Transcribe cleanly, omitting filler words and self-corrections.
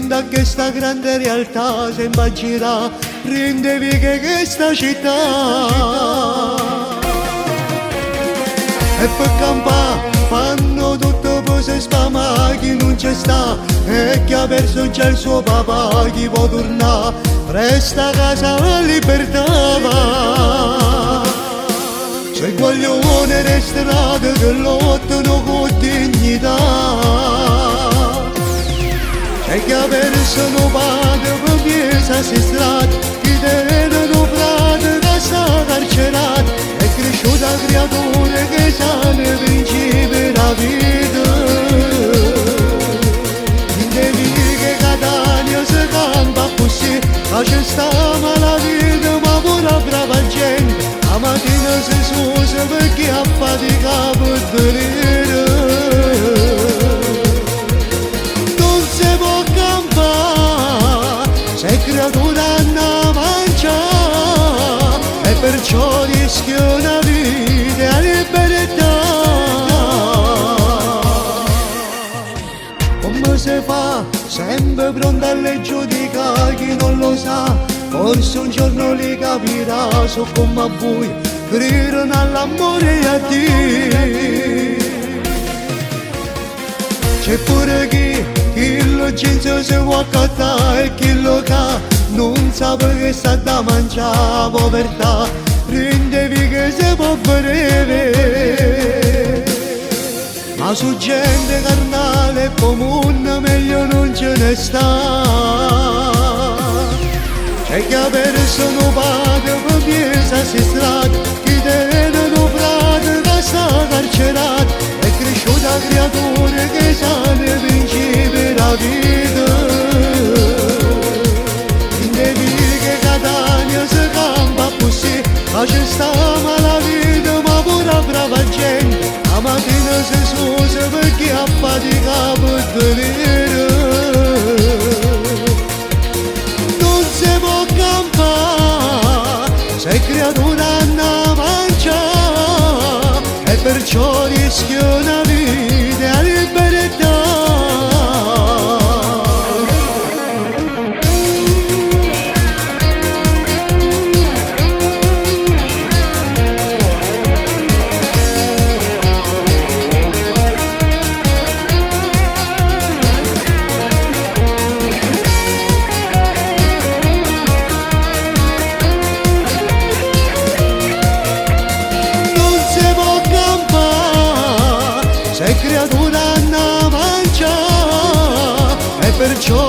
da questa grande realtà se immagina, prendevi che questa città. E per campare fanno tutto per se spama chi non c'è sta, e chi ha perso già il suo papà chi può tornare, presta a casa la libertà va. Se guaglione resterà che lottano con dignità, c'è chi ha perso un padre per piesa si strada, chi tengono frate che sta carcerato, è cresciuta creatura che sa nei principi della vita. In devi che Catania si campa così, ma c'è sta mala vita ma pure brava gente, la mattina si scusa perché ha faticato per dormire. Non si può campare se creatura non mangia, e perciò rischia una vita a libertà. Come si fa? Sempre pronto a giudicare chi non lo sa, forse un giorno li capirà, so come a voi, credono all'amore e a Dio. C'è pure chi lo genzo si può accattare e chi lo ca non sa che sta da mangiare, povertà, prendevi che si può breve. Ma su gente carnale comune meglio non ce ne sta. C'è chi ha perso un padre per piesa si strada, chi tengono frate che sta carcerato, è cresciuta creatura che sa nei principi della vita. In devi che Catania si campa così, ma c'è sta mala vita ma pure brava gente, la mattina si scusa perché ha faticato per dormire. Non si può campare se creatura non mangia, e perciò rischia una vita a libertà. Se creatura non mangia, e perciò